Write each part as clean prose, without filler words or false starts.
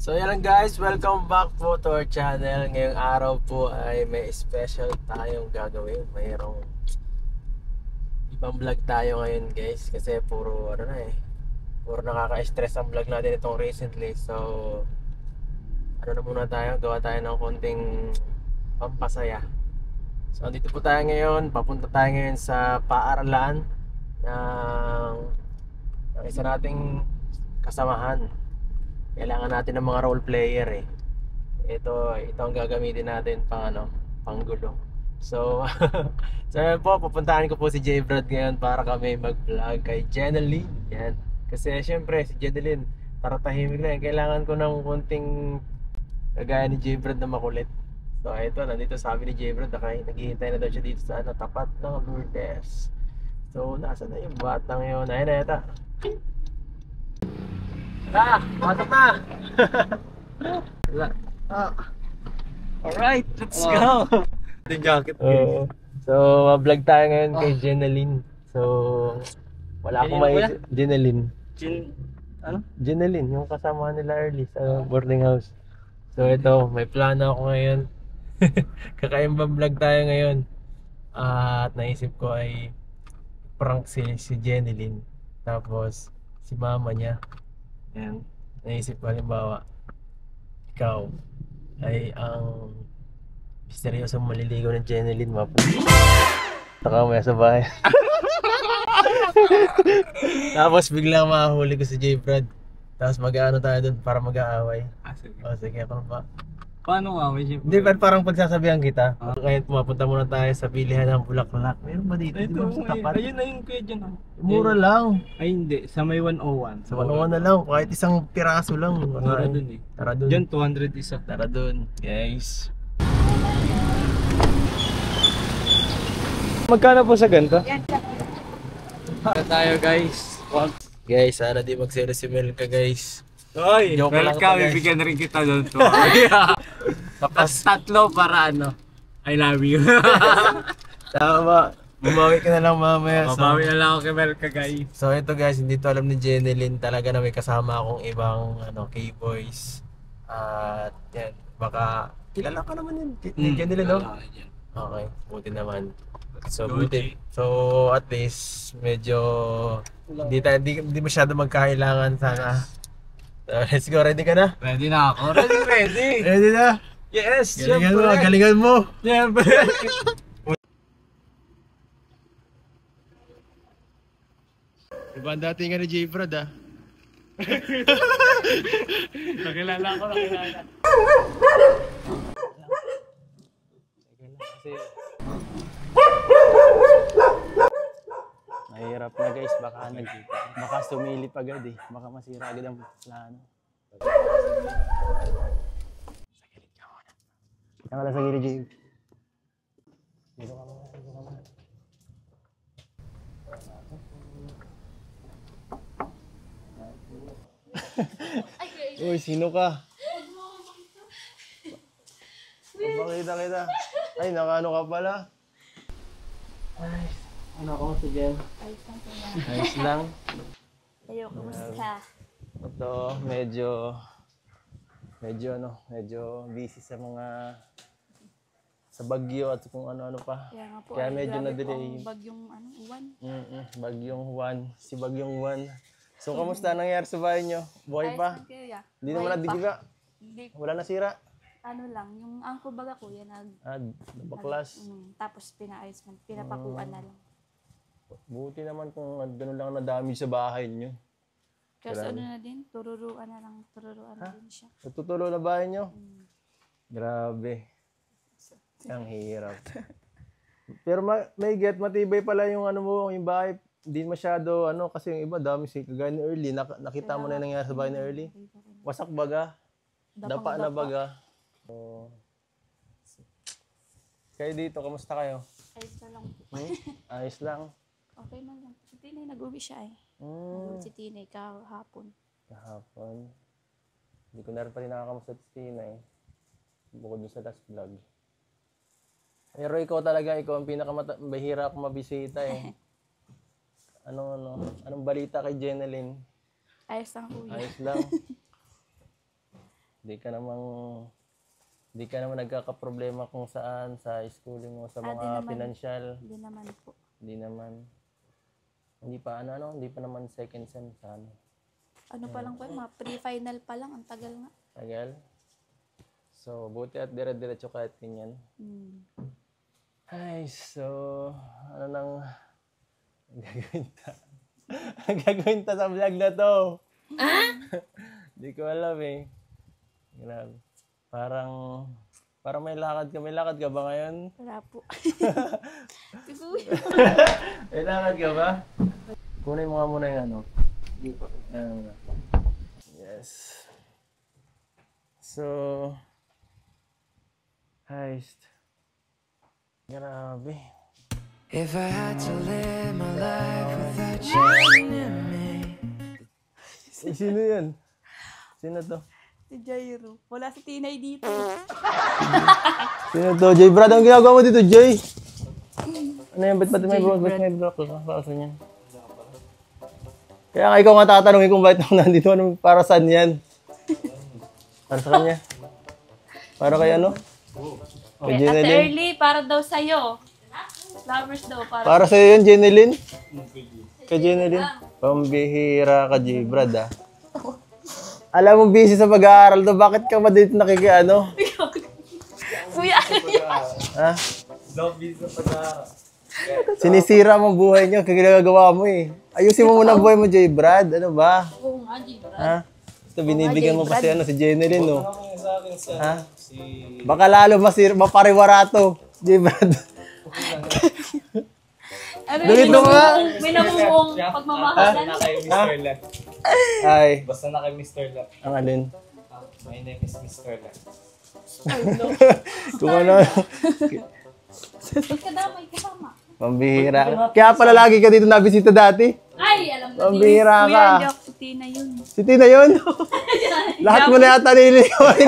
So yan lang guys, welcome back po to our channel. Ngayong araw po ay may special tayong gagawin. Mayroong ibang vlog tayo ngayon guys. Kasi puro puro nakaka-stress ang vlog natin itong recently. So na muna tayo, gawa tayo ng konting pampasaya. So andito po tayo ngayon, papunta tayo ngayon sa paaralan ng isa nating kasamahan. Kailangan natin ng mga role player eh. Ito ang gagamitin natin pang gulo. So, so yan po, pupuntahan ko po si J Brad ngayon para kami mag-vlog kay Jeneline. Yan. Kasi syempre si Jeneline, taratahimik na yan. Kailangan ko ng konting kagaya ni J Brad na makulit. So ito, nandito sabi ni J Brad, naghihintay na daw siya dito sa tapat ng Lourdes. So, nasa na yung batang yun? Ayun na, ito. Pasok na! Alright, let's go! Yung jacket ko. So, vlog tayo ngayon kay Jeneline. So, wala akong maisip. Jeneline. Jeneline, yung kasama nila early sa boarding house. So, ito, may plano ako ngayon. Kakaimbang vlog tayo ngayon. At naisip ko ay prank si Jeneline. Tapos, si mama niya. Yan. Naisip ko halimbawa, ikaw ay ang misteryosong maliligaw ng Jeneline, saka maya sa bahay. Tapos biglang mahuli ko si J Brad. Tapos mag-aano tayo dun para mag-aaway. O sige, ako pa. Paano nga? Hindi, parang pagsasabihan kita. Kaya pumapunta muna tayo sa bilihan ng bulaklak. Meron ba dito? Ito, Sa tapat? ayun kuya dyan. Mura lang. Ay hindi, sa may 101. Sa 101 na lang, kahit isang piraso lang. Mura dun eh. Tara dun. Dyan 200 isa. Tara dun, guys. Magkano po sa ganito? Tara tayo guys. Guys, sana di magsero si Melka guys. Oy, Joke lang welcome, to, guys. bibigyan rin kita doon to. Tapos tatlo para I love you. Tama. Bumawi ka na lang mamaya. Mabawi na lang ako kay Melka guys. So ito guys, hindi to alam ni Jeneline talaga na may kasama akong ibang K-boys. At yan, baka kilala ka naman yun. Ni Jeneline, no? Okay, buti naman. So buti. So at least medyo hindi masyado magkailangan sana. So, let's go, ready ka na? Ready na ako. Ready. Ready na? Yes, Galingan mo. Siyempre. Iba ang dating ni J Brad Nakilala ko. Mahirap na guys, baka sumilip agad eh. Baka masira agad ang plano. Sa gilid ka muna. Diyan ka lang sa gilid, Jay. Dito ka muna. Uy, sino ka? Papakita kita. Ay, nakaano ka pala. Ay, ano ako sa Jen? Ayos lang po yan. Ayos lang. Kayo, kumusta? Ito, medyo busy sa sa bagyo at kung ano-ano pa. Kaya nga po, Kaya ay, medyo grabe na-delay. po ang bagyong uwan. Bagyong Juan. Si Bagyong Juan. So, kamusta nangyari sa bahay nyo? Buhay pa? Ayos lang kayo, ya. Hindi naman nadigiba. Hindi, Wala nasira. ano lang, yung angko baga ko, yan Baklas. tapos pinaayos man, pinapakuan na lang. Buti naman kung gano'n lang na-damage sa bahay nyo. Kasi Grabe. ano na din, tururuan na din siya. Natutulo na bahay nyo? Grabe. Ang hirap. Pero matibay pala yung yung bahay. Hindi masyado kasi yung iba dami kagaya ni Early. Nakita mo na yung nangyari sa bahay ni Early. Wasak baga. Dapa na baga. So, kayo dito, kamusta kayo? Ayos na lang po. Ayos lang. Okay man lang. Si Tinay, nag-uwi siya eh. Si Tinay kahapon. Kahapon. Hindi ko na rin pa rin nakakamusta si Tina eh. Bukod dun sa last vlog. Pero ikaw ang pinakamahira akong mabisita eh. Anong balita kay Jeneline? Ayos lang, kuya. Ayos lang. Di ka naman nagkakaproblema kung saan sa schooling mo, sa mga financial. Hindi naman po. Hindi naman. Hindi pa naman second sem sa ano. Ano pa lang po, mga pre-final pa lang, ang tagal nga. Tagal. So, buti at dire-diretso kahit ganyan. Ay, so, ano nang gagawin ta sa vlog na to? Hindi ko alam eh. Grabe. Parang may lakad ka. May lakad ka ba ngayon? Wala po. May lakad ka ba? Kunin mo nga muna yung ano. Yes. So, heist. Grabe. If I had to live my life without you in me. Sino yan? Sino to? Si Jairo. Wala si Tinay dito. Sino to? Jay Brad, ang ginagawa mo dito, Jay? Ano yan? Ba't may block ka? Paasan yan? Kaya nga ikaw nga tatanungin kung bakit ako nandito. Ano, para saan yan? Para sa kanya? Para kay ano? Kay At Jeneline? early, para daw sa'yo. Flowers daw, Para sa'yo yun, Jeneline? Kay Jeneline? Pambihira ka, Jay Brad, ah. Alam mo, busy sa pag-aaral to. Bakit ka ba dito nakikiano? Kuya, ano yun? Ha? Busy sa pag-aaral. Sinisira mo buhay niyo. Kagagawa mo eh. Ayusin mo muna ang buhay mo, Jay Brad. Ano ba? Oo nga, Jairo. Ha? Ito, binibigyan mo pa si Jeneline, no? Ha? Baka lalo mapariwarato, Jay Brad. Ano Dito nga. May namumuong pagmamahalan. Ay, Basta na kay Mr. Lap. ang alin? My name is Mr. Lap. Kung ano, Kadamay kasama. pambihira. Kaya pala lagi ka dito nabisita dati. Ay, alam na Pambihira ka. Kuya, hindi ako si Tina yun. Si Tina yun? Lahat mo na yata nililiwan.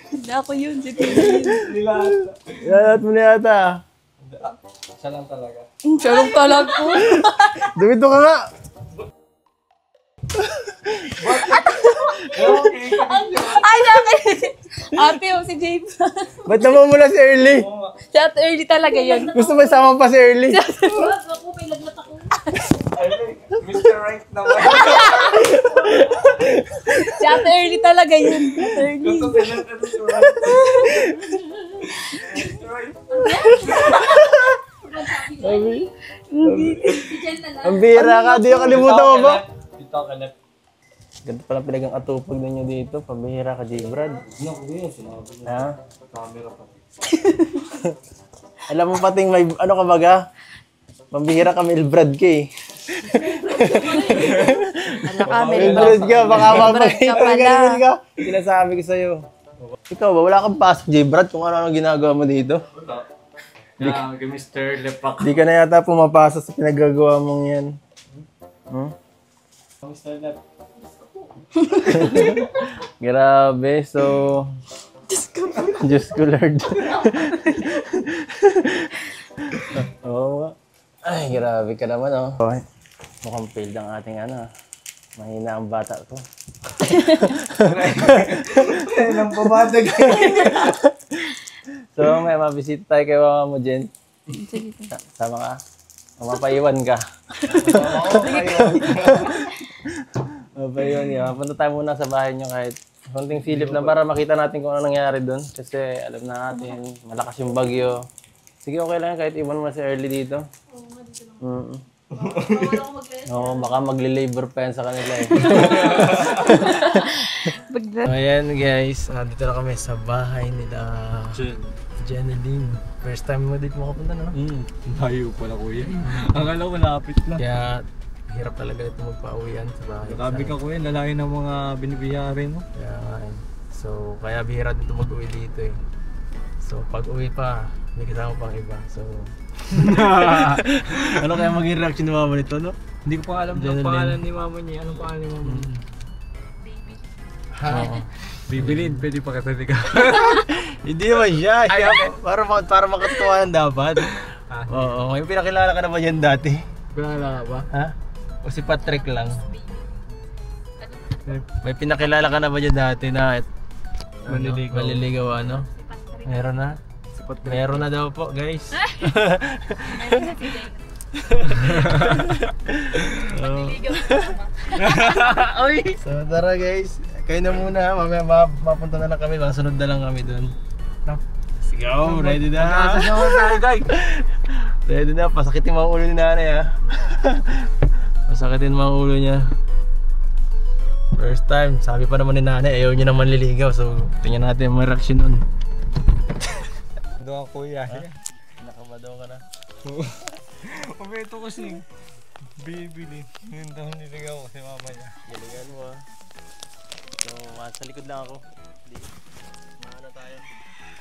Hindi ako yun, si Tina yun. Lahat mo na yata. Siya lang talaga. Charong talaga po. Dumito ka nga. Ay, nakay. Ate yung si James. Ba't naman muna si Early? Si Ate Early talaga yun. Gusto mo isama pa si Early? Ako, may laglat ako. Mr. Right naman. Si Ate Early talaga yun. Ate Early. Sabi, Si Jen na lang. ang bihira ka. Di ka kalimutan mo ba? Dito ka lap. Ganito pala pinagang atupag ninyo dito. Pambihira ka, Jay Brad. Ano ko yun? Sinabi niya. Ha? Camera pa. Alam mo pating may ano ka baga? Pambihira ka, Milbrad ka eh. Ano ka, Milbrad ka, baka Milbrad ka mapakita pala. ganun ka. Sinasabi ko sa'yo. Ikaw ba, wala kang pasok, Jay Brad, kung ano-ano ginagawa mo dito? Wala. Kaya kay Mr. Lepak. Di ka na yata pumapasok sa pinagagawa mong yan. Hmm? Mr. Lep. Grabe, so... Diyos ko, Lord. Oo nga. Ay, grabe ka naman, oh. Okay. Mukhang failed ang ating ano. Mahina ang bata to. Nang pabadag. So, may mabisita tayo kay mama mo, Jen. Sige. Sama ka. Mapaiwan ka. Mapaiwan ka. Punta tayo muna sa bahay niyo kahit konting silip lang para makita natin kung ano nangyari doon. Kasi alam na natin, malakas yung bagyo. Sige, okay lang kahit iwan mo si Early dito. Oo, baka magli-labor pa yan sa kanila eh. So, ayan guys, dito na kami sa bahay nila Jeneline. First time mo dito makapunta, no? Layo pala kuya. Akala ko malapit lang. Kaya hirap talaga ito magpa-uwian sa bahay. Grabe ka kuya, lalayo ng mga binibiyari mo. So, kaya bihira dito mag-uwi dito eh. So, pag uwi pa, may kasama pang iba. So, ano kaya maging reaction ni mama nito, no? Hindi ko pa alam ang pangalan ni mama niya. Anong pangalan ni mama niya? Oo. Bibilin, pwede pa kasi ka. Hindi naman siya. Para makatuwa dapat. Ah. Oo, may pinakilala ka na ba yan dati? Kilala ka ba? Ha? O si Patrick lang? May pinakilala ka na ba dyan dati na Manliligaw. Manliligaw ano? Meron na? Meron na daw po guys. So tara guys, kayo na muna, mamaya mapunta na lang kami, masunod na lang kami dun. Let's go, ready na. Ready na, pasakitin mga ulo ni nanay ha. Pasakitin mga ulo niya. First time, sabi pa naman ni nanay, ayaw niya naman liligaw. So, tingnan natin ang reaction nun. Doon ako kuya. Nakabadaw ka na. Pabeto kasi bibili. Ngayon daw niligaw ko si mama niya. Galingan mo ah. So, sa likod lang ako. Hindi. Maano tayo.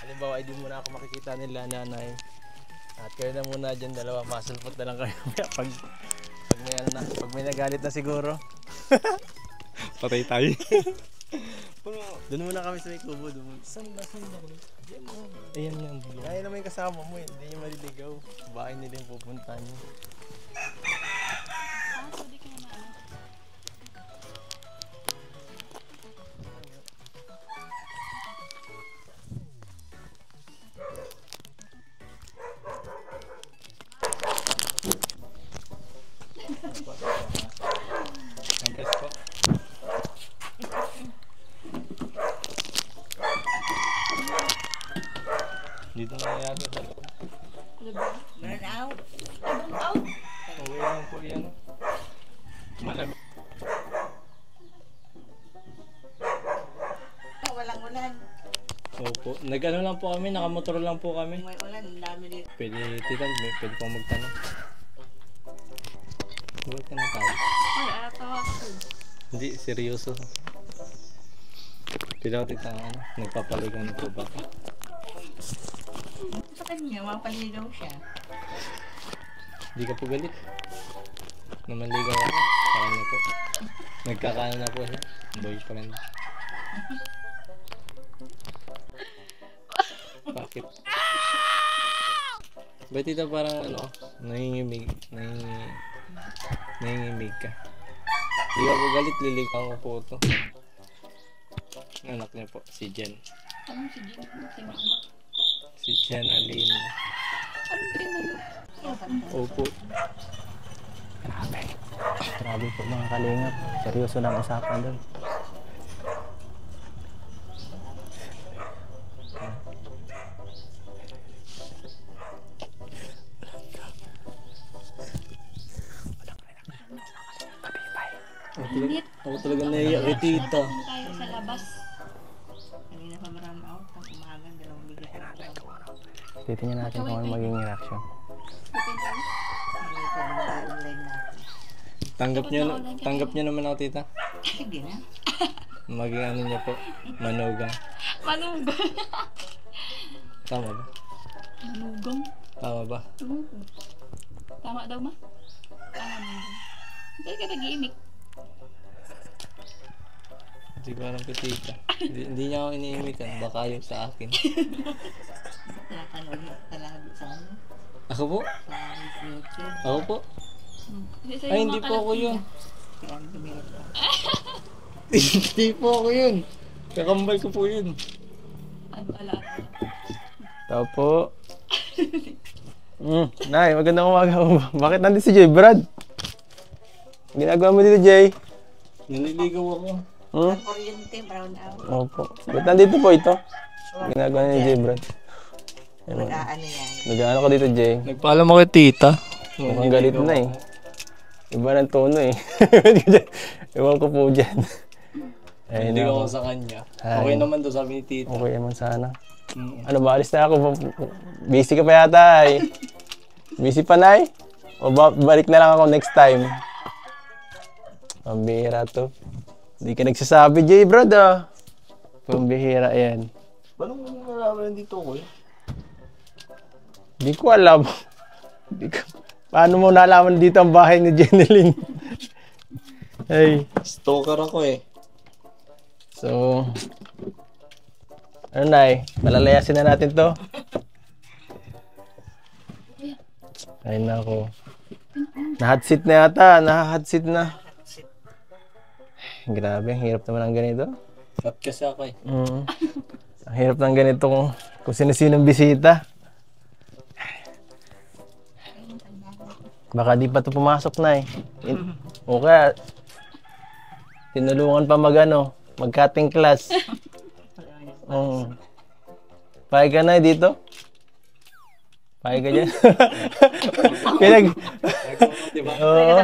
Halimbawa, hindi muna ako makikita nila nanay. At kayo na muna dyan dalawa. Masulpot na lang kayo. pag may ano na, pag may nagalit na siguro. Patay tayo. Doon muna kami sa may kubo. Saan ba ko? Ayan yan. Kaya naman yung kasama mo eh. Hindi nyo maliligaw. Bahay nila yung pupuntahan nyo. Pwede ka naman. Dito na yata sa loob. Burn out. Okay lang po yan. Malamig. Walang ulan. Opo. Nag-ano lang po kami, nakamotor lang po kami. May ulan, ang dami dito. Pwede, titan, pwede pong magtanong. Huwag ka na tayo. Ay, atawa ko. Hindi, seryoso. Pwede ako tignan ano, nagpapaligaw na po ba? Sa kanya, mapaligaw siya. Hindi ka po galit. Namaligaw ako. Parang na po. Nagkakaano na po siya. Boyfriend. Bakit? Ba't ito parang ano, nangingimig ka? Hindi ako galit, liligaw ko po ito. Anak niya po, si Jen. Anong si Jim? Si Mama. Si Jen Aline. Ano pinag- Opo. Grabe po mga kalingap. Seryoso lang usapan doon. Init. Ako talaga naiyak kay tita. Ano tayo sa labas? Kanina pa marami ako. Pang umaga, dalawang bigas ako. Titingnan natin kung ano magiging reaction. Online na. Tanggap niyo naman ako tita. Sige na. Maging ano niya po, manugang. Manugang. Tama ba? Manugang. Tama ba? Tama daw ma? Tama manugang. Hindi ka nag-iimik. Hindi ko alam kay tita. Hindi niya ako iniimikan, baka yung sa akin. Nakanood talaga sa ano. Ako po? Sa YouTube. Ako po? Ay, hindi po ako yun. Kaya ang tumira ko. Hindi po ako yun. Kakambal ko po yun. Ano pala? Tao po. Nay, magandang umaga po. Bakit nandito si Jay? Brad? Ginagawa mo dito, Jay? Naliligaw ako. Ang kuryente, brown out. Opo. Ba't nandito po ito? Ginagawa ni Jay, Brad. Nag-aano yan. Nag-ano ko dito, Jay? Nagpaalam ako kay tita. Mukhang galit na eh. Iba ng tono eh. Ewan ko po dyan. Hindi ako sa kanya. Okay naman to, sabi ni tita. Okay naman sana. Ano ba, alis na ako. Busy ka pa yata eh. Busy pa, Nay? O balik na lang ako next time. Pambihira to. Hindi ka nagsasabi, Jay, Brad ah. Pambihira yan. Paano mo nalaman dito ko eh? Hindi ko alam. Paano mo nalaman dito ang bahay ni Jeneline? Hey. Stalker ako eh. So, ano Nay? Malalayasin na natin to. Ay nako. Na-hot seat na yata. Na-hot seat na. grabe, ang hirap naman ang ganito. Shot kasi ako eh. Ang hirap ng ganito kung sino-sinong bisita. Baka di pa ito pumasok na o kaya, tinulungan pa mag-cutting class. Pahig ka na dito? Pahig ka dyan? Oo.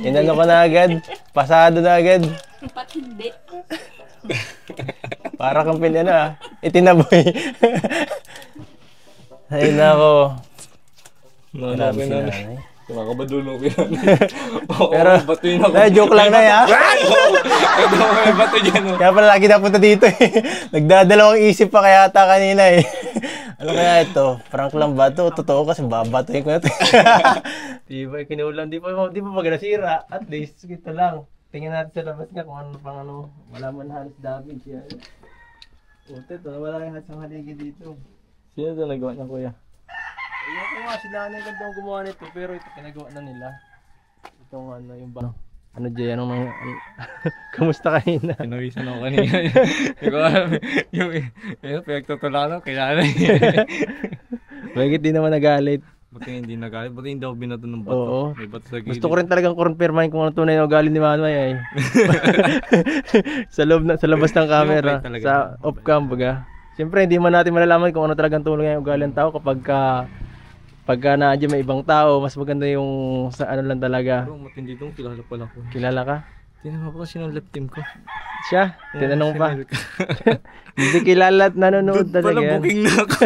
Inano ka na agad? Pasado na agad? Ba't hindi? Para kang itinaboy. Ay nako. Grabe si nanay. Nakakabadulong ko yan. Pero, joke lang na ya. Bato dyan. Kaya pala lagi napunta dito Nagdadalawang isip pa kaya ata kanina Ano kaya ito? Prank lang ba ito? Totoo kasi babatuin ko na ito. Diba, kinulang. Di pa magnasira. At least, ito lang. Tingnan natin sa labas nga kung ano pang wala man halos damage yan. Utet, wala kayong hasang haligi dito. Sino ito nagawa niya, kuya? Ayun ko nga, sila na yung gandang gumawa nito, pero ito pinagawa na nila. Itong yung ba? Ano dyan, kamusta kanina? Pinawisan ako kanina. Hindi ko alam, yung pinagtutulakan ako, kailangan Bakit di naman nagalit? Buti hindi nagalit, buti hindi ako binato ng bato. Oo. May bato sa gilid. Gusto ko rin talagang confirmahin kung ano tunay na ugali ni Manway sa labas ng camera, sa off-cam baga. Siyempre, hindi man natin malalaman kung ano talagang tunay na ugali ng tao pagka nandiyan may ibang tao, mas maganda yung sa ano lang talaga. Pero matindi itong kilala pala ko. Kilala ka? Tinanong ko kasi ng left team ko. Siya? Tinanong pa? Hindi kilala at nanonood talaga Pala yan. booking na ako.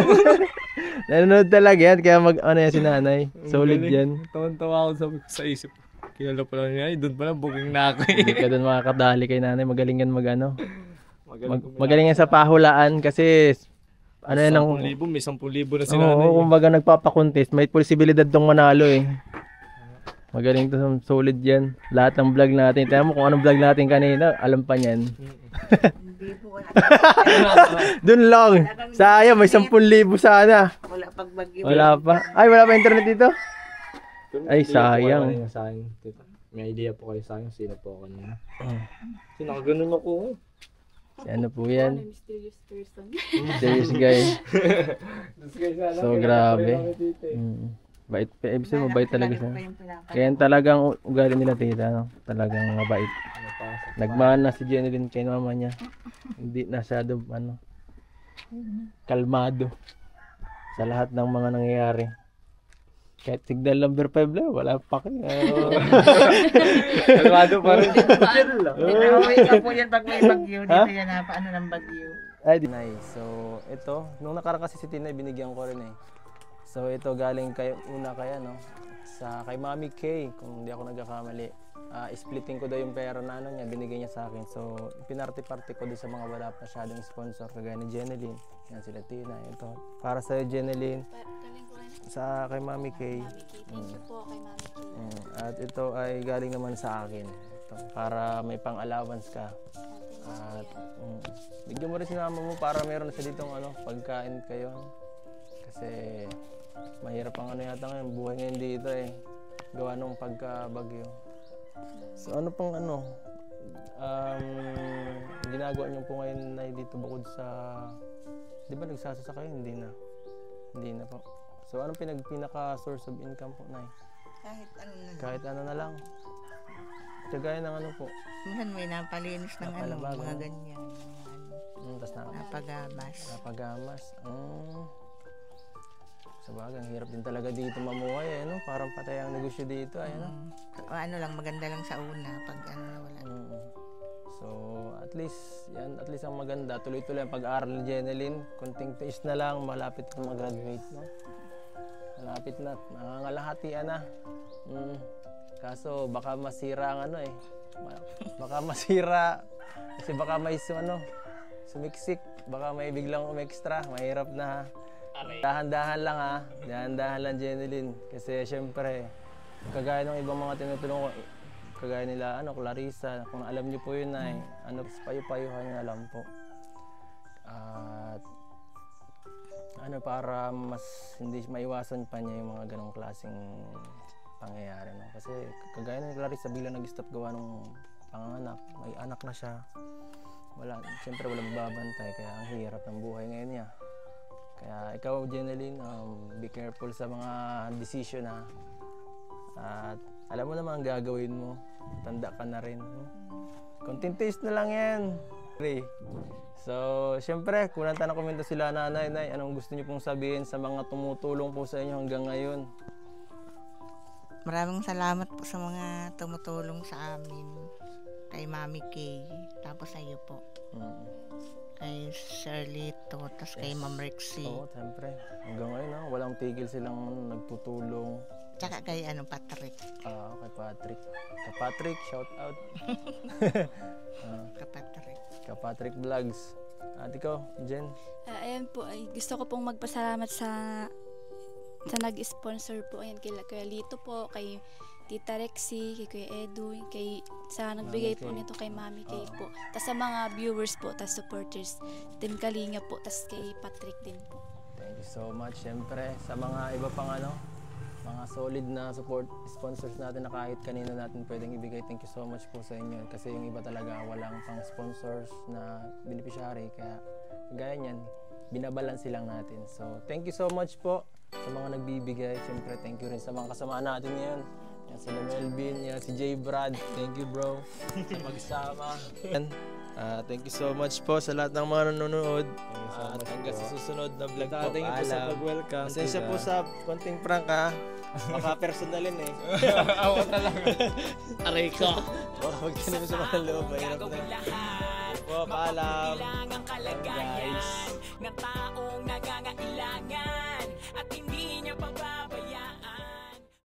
Nanonood talaga yan, kaya yan si nanay. Solid yan. Tawan-tawa ako sa isip. Kilala pala niya, doon pala booking na ako Hindi ka doon makakadali kay nanay, magaling yan magaling yan sa pahulaan kasi ano yan ang 10,000, may 10,000 na si nanay. Oo, kumbaga nagpapakontest, may posibilidad tong manalo Magaling to, solid yan. Lahat ng vlog natin, tingnan mo kung anong vlog natin kanina, alam pa niyan. Hindi po wala. Doon lang. Sayang, may 10,000 sana. Wala pag bagyo. Wala pa. Ay, wala pa internet dito? Ay, sayang. May idea po kayo sa akin, sino po ako niya. Kasi nakaganon ako. Si ano po yan? Mysterious person. Mysterious guy. So, grabe. Bait. Ibig sabihin, mabait talaga siya. Kaya talagang ugali nila tita, talagang mabait. Nagmahal na si Jeneline kay mama niya. Hindi masyado, kalmado sa lahat ng mga nangyayari. Kahit signal number 5 lang, wala pa kayo. Kalmado pa rin. Nakauwi ka po yan pag may bagyo. Dito yan paano ng bagyo. Ay, nice. So, ito, nung nakaraan kasi si Tina, binigyan ko rin So, ito galing una sa kay Mami K, kung hindi ako nagkakamali. Splitting ko daw yung pera na niya, binigay niya sa akin. So, pinarty-party ko din sa mga wala pa masyadong sponsor, kagaya ni Jeneline. Yan sila Tina, ito. Para sa Jeneline, sa kay Mami K. Thank you po kay Mami K. At ito ay galing naman sa akin. Ito, para may pang-allowance ka. At bigyan mo rin si mama mo para meron siya ditong pagkain kayo. Kasi mahirap ang yata ngayon, buhay ngayon dito gawa nung pagka-bagyo. So ano pang ginagawa niyo po ngayon na dito bukod sa, di ba nagsasasa kayo? Hindi na po. So anong pinaka source of income po, Nay? Kahit ano na lang. Kagaya ng po. Minsan may napalinis ng mga ganyan. Tapos napagamas. Sabagay, ang hirap din talaga dito mamuhay parang patay ang negosyo dito Maganda lang sa una pag wala. So at least ang maganda, tuloy-tuloy ang pag-aaral ni Jeneline. Kunting tiis na lang, malapit na mag-graduate malapit na, nangangalahatian na. Kaso baka masira ang baka masira kasi baka may sumiksik, baka may biglang umextra, mahirap na. Dahan-dahan lang dahan-dahan lang Jeneline, kasi syempre kagaya ng ibang mga tinutulungan ko, kagaya nila Clarissa, kung alam niyo po yun payo-payuhan niyo na lang po. At para mas hindi maiwasan pa niya yung mga ganong klaseng pangyayari kasi kagaya ni Clarissa biglang nag-stop gawa nung panganak, may anak na siya. Siyempre walang magbabantay, kaya ang hirap ng buhay ngayon niya. Kaya ikaw, Jeneline, be careful sa mga decision ha. At alam mo naman ang gagawin mo, tanda ka na rin. Konting taste na lang yan. So, siyempre, kung nanta na komento sila nanay, anong gusto niyo pong sabihin sa mga tumutulong po sa inyo hanggang ngayon? Maraming salamat po sa mga tumutulong sa amin. Kay Mami Kay, tapos sa iyo po. Kay Sherlito, tapos kay Ma'am Rexy. Oo, siyempre. Hanggang ngayon, walang tigil silang nagtutulong. Tsaka kay Patrick. Kay Patrick. Kay Patrick, shout out. Kay Patrick. Kay Patrick Vlogs. At ikaw, Jen? Ayan po, gusto ko pong magpasalamat sa nag-sponsor po. Ayan, kay Lito po, kay Tita Rexy, kay Kuya Edu, sa nagbigay po nito kay Mami Kay po. Tapos sa mga viewers po, tapos supporters, Team Kalinga po, tapos kay Patrick din po. Thank you so much. Siyempre, sa mga iba pang mga solid na support sponsors natin na kahit kanino natin pwedeng ibigay, thank you so much po sa inyo. Kasi yung iba talaga walang pang sponsors na beneficiary, kaya gaya niyan, binabalansi lang natin. So, thank you so much po sa mga nagbibigay. Siyempre, thank you rin sa mga kasama natin ngayon. Yan si Melvin, yan si J. Brad. Thank you, bro, sa magsama. Thank you so much po sa lahat ng mga nanonood. At hanggang sa susunod na vlog po. Thank you po sa pag-welcome. Pasensya po sa konting prank ha. Baka personalin eh. Ako talaga. Aray ko. Baka magtanim sa mga loob. Mahirap na. Po, paalam. Guys. Na taong nangangailangan